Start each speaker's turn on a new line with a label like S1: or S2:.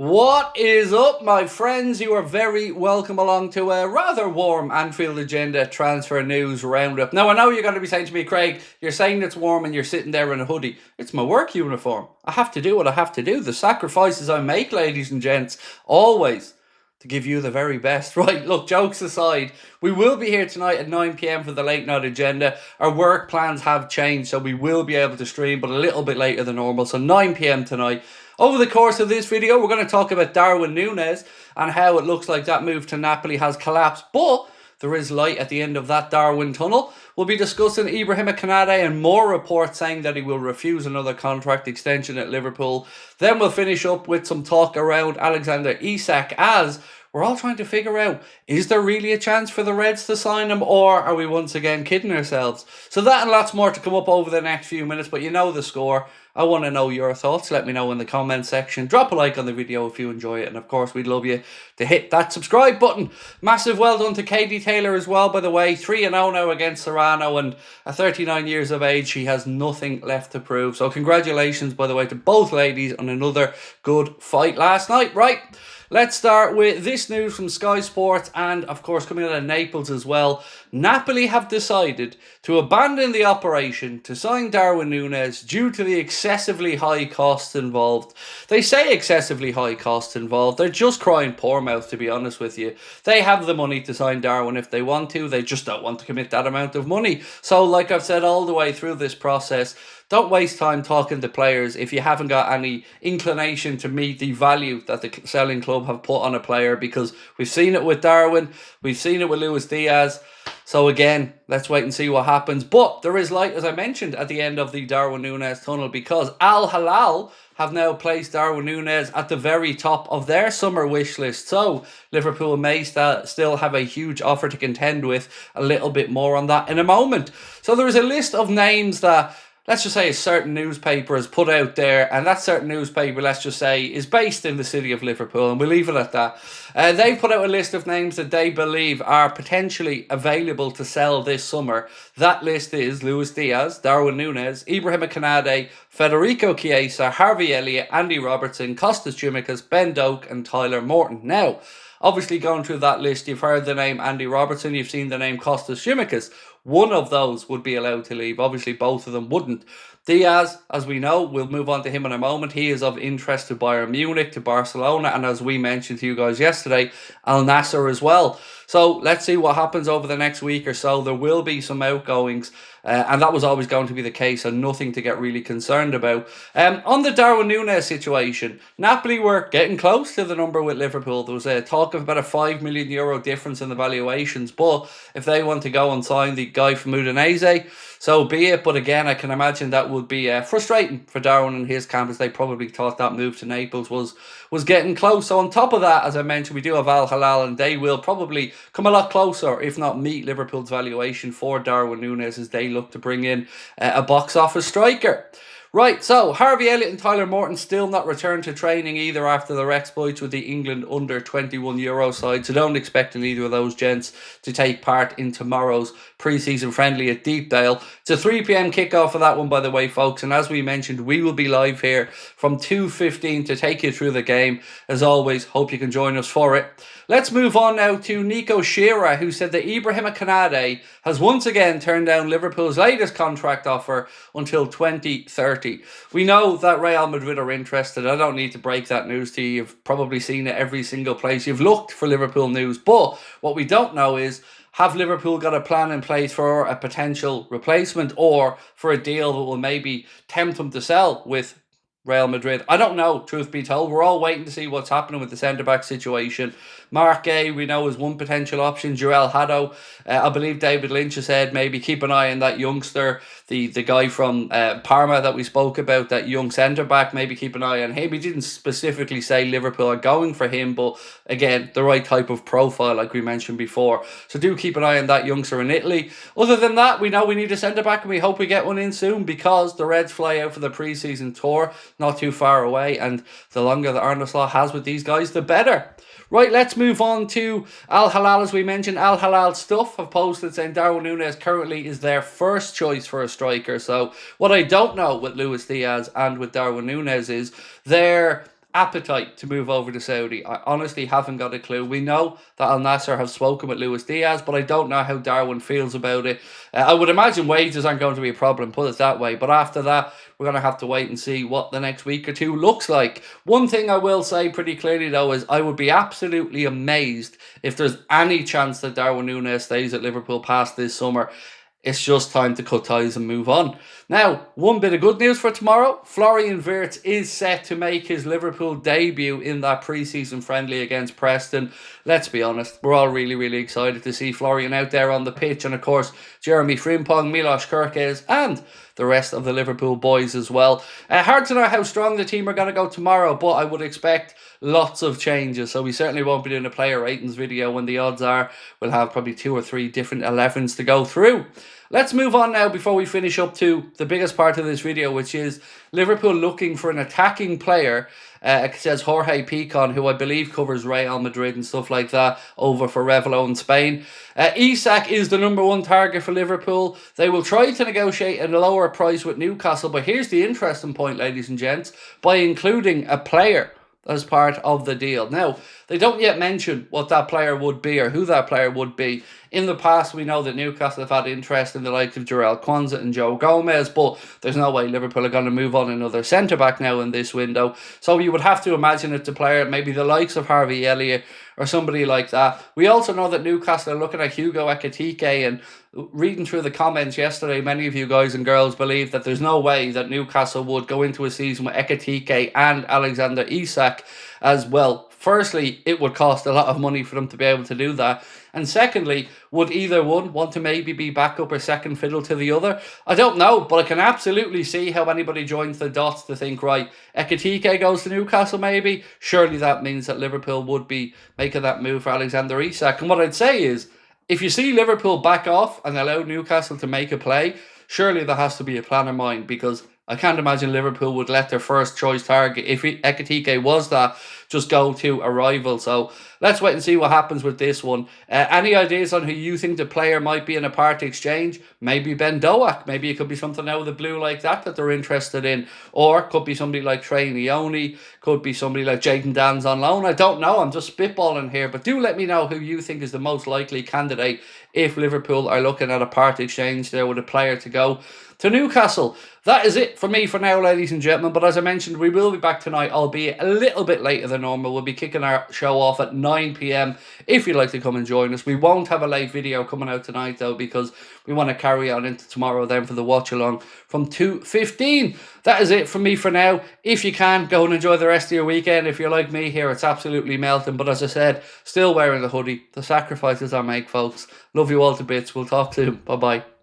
S1: What is up, my friends? You are very welcome along to a rather warm Anfield Agenda transfer news roundup. Now, I know you're going to be saying to me, Craig, you're saying it's warm and you're sitting there in a hoodie. It's my work uniform. I have to do what I have to do. The sacrifices I make, ladies and gents, always to give you the very best. Right, look, jokes aside, we will be here tonight at 9 p.m. for the late night agenda. Our work plans have changed, so we will be able to stream, but a little bit later than normal. So 9 p.m. tonight. Over the course of this video, we're going to talk about Darwin Nunez and how it looks like that move to Napoli has collapsed. But there is light at the end of that Darwin tunnel. We'll be discussing Ibrahima Konate and more reports saying that he will refuse another contract extension at Liverpool. Then we'll finish up with some talk around Alexander Isak, as we're all trying to figure out, is there really a chance for the Reds to sign him, or are we once again kidding ourselves? So that and lots more to come up over the next few minutes, but you know the score. I want to know your thoughts. Let me know in the comment section. Drop a like on the video if you enjoy it. And of course, we'd love you to hit that subscribe button. Massive well done to Katie Taylor as well, by the way. 3-0 now against Serrano, and at 39 years of age, she has nothing left to prove. So congratulations, by the way, to both ladies on another good fight last night. Right, let's start with this news from Sky Sports and, of course, coming out of Naples as well. Napoli have decided to abandon the operation to sign Darwin Nunez due to the excessively high costs involved. They say excessively high costs involved. They're just crying poor mouth, to be honest with you. They have the money to sign Darwin if they want to. They just don't want to commit that amount of money. So, like I've said all the way through this process, don't waste time talking to players if you haven't got any inclination to meet the value that the selling club have put on a player, because we've seen it with Darwin, we've seen it with Luis Diaz. So again, let's wait and see what happens. But there is light, as I mentioned, at the end of the Darwin Nunez tunnel, because Al Hilal have now placed Darwin Nunez at the very top of their summer wish list. So Liverpool may still have a huge offer to contend with. A little bit more on that in a moment. So there is a list of names that, let's just say, a certain newspaper has put out there, and that certain newspaper, let's just say, is based in the city of Liverpool, and we'll leave it at that. They've put out a list of names that they believe are potentially available to sell this summer. That list is Luis Diaz, Darwin Nunez, Ibrahima Konate, Federico Chiesa, Harvey Elliott, Andy Robertson, Kostas Tsimikas, Ben Doak, and Tyler Morton. Now, obviously, going through that list, you've heard the name Andy Robertson, you've seen the name Kostas Tsimikas. One of those would be allowed to leave. Obviously, both of them wouldn't. Diaz, as we know, we'll move on to him in a moment. He is of interest to Bayern Munich, to Barcelona, and as we mentioned to you guys yesterday, Al Nassr as well. So let's see what happens over the next week or so. There will be some outgoings, and that was always going to be the case, and nothing to get really concerned about. On the Darwin Nunez situation, Napoli were getting close to the number with Liverpool. There was a talk of about a €5 million difference in the valuations, but if they want to go and sign the guy from Udinese, so be it. But again, I can imagine that would be frustrating for Darwin and his camp, as they probably thought that move to Naples was getting close. So on top of that, as I mentioned, we do have Al Hilal, and they will probably come a lot closer, if not meet Liverpool's valuation for Darwin Nunez, as they look to bring in a box office striker. Right, so Harvey Elliott and Tyler Morton still not returned to training either after their exploits with the England under-21 Euro side, so don't expect either of those gents to take part in tomorrow's pre-season friendly at Deepdale. It's a 3 p.m. kickoff for that one, by the way, folks, and as we mentioned, we will be live here from 2:15 to take you through the game. As always, hope you can join us for it. Let's move on now to Nico Shearer, who said that Ibrahima Konate has once again turned down Liverpool's latest contract offer until 2030. We know that Real Madrid are interested. I don't need to break that news to you. You've probably seen it every single place you've looked for Liverpool news. But what we don't know is, have Liverpool got a plan in place for a potential replacement, or for a deal that will maybe tempt them to sell with Real Madrid? I don't know, truth be told. We're all waiting to see what's happening with the centre-back situation. Mark Gay, we know, is one potential option. Joel Haddo, I believe David Lynch has said maybe keep an eye on that youngster, the guy from Parma that we spoke about, that young centre-back, maybe keep an eye on him. He didn't specifically say Liverpool are going for him, but again, the right type of profile, like we mentioned before. So do keep an eye on that youngster in Italy. Other than that, we know we need a centre-back, and we hope we get one in soon, because the Reds fly out for the pre-season tour not too far away, and the longer the Arne Slot has with these guys, the better. Right, let's move on to Al Hilal. As we mentioned, Al Hilal Stuff have posted saying Darwin Nunez currently is their first choice for a striker. So what I don't know with Luis Diaz and with Darwin Nunez is their appetite to move over to Saudi? I honestly haven't got a clue. We know that Al Nassr have spoken with Luis Diaz, but I don't know how Darwin feels about it. I would imagine wages aren't going to be a problem, put it that way. But after that, we're going to have to wait and see what the next week or two looks like. One thing I will say pretty clearly, though, is I would be absolutely amazed if there's any chance that Darwin Nunez stays at Liverpool past this summer. It's just time to cut ties and move on. Now, one bit of good news for tomorrow. Florian Wirtz is set to make his Liverpool debut in that pre-season friendly against Preston. Let's be honest, we're all really, really excited to see Florian out there on the pitch. And of course, Jeremy Frimpong, Milos Kerkez, and the rest of the Liverpool boys as well. Hard to know how strong the team are going to go tomorrow, but I would expect lots of changes. So we certainly won't be doing a player ratings video when the odds are we'll have probably 2 or 3 different 11s to go through. Let's move on now before we finish up to the biggest part of this video, which is Liverpool looking for an attacking player. It says Jorge Picon, who I believe covers Real Madrid and stuff like that, over for Revelo in Spain. Isak is the #1 target for Liverpool. They will try to negotiate at a lower price with Newcastle, but here's the interesting point, ladies and gents, by including a player as part of the deal. Now, they don't yet mention what that player would be or who that player would be. In the past, we know that Newcastle have had interest in the likes of Jarell Quansah and Joe Gomez, but there's no way Liverpool are going to move on another centre-back now in this window. So you would have to imagine it's a player, maybe the likes of Harvey Elliott or somebody like that. We also know that Newcastle are looking at Hugo Ekitike, and reading through the comments yesterday, many of you guys and girls believe that there's no way that Newcastle would go into a season with Ekitike and Alexander Isak as well. Firstly, it would cost a lot of money for them to be able to do that. And secondly, would either one want to maybe be backup or second fiddle to the other? I don't know, but I can absolutely see how anybody joins the dots to think, right, Ekitike goes to Newcastle maybe. Surely that means that Liverpool would be making that move for Alexander Isak. And what I'd say is, if you see Liverpool back off and allow Newcastle to make a play, surely there has to be a plan in mind, because I can't imagine Liverpool would let their first choice target, if Ekitike was that, just go to a rival. So let's wait and see what happens with this one. Any ideas on who you think the player might be in a part exchange? Maybe Ben Doak. Maybe it could be something out of the blue like that they're interested in. Or it could be somebody like Trey Leone. Could be somebody like Jayden Danns on loan. I don't know. I'm just spitballing here. But do let me know who you think is the most likely candidate if Liverpool are looking at a part exchange there with a player to go to Newcastle. That is it for me for now, ladies and gentlemen. But as I mentioned, we will be back tonight, albeit a little bit later than normal. We'll be kicking our show off at 9 p.m. if you'd like to come and join us. We won't have a late video coming out tonight, though, because we want to carry on into tomorrow then for the watch-along from 2:15. That is it for me for now. If you can, go and enjoy the rest of your weekend. If you're like me here, it's absolutely melting. But as I said, still wearing the hoodie. The sacrifices I make, folks. Love you all to bits. We'll talk soon. Bye-bye.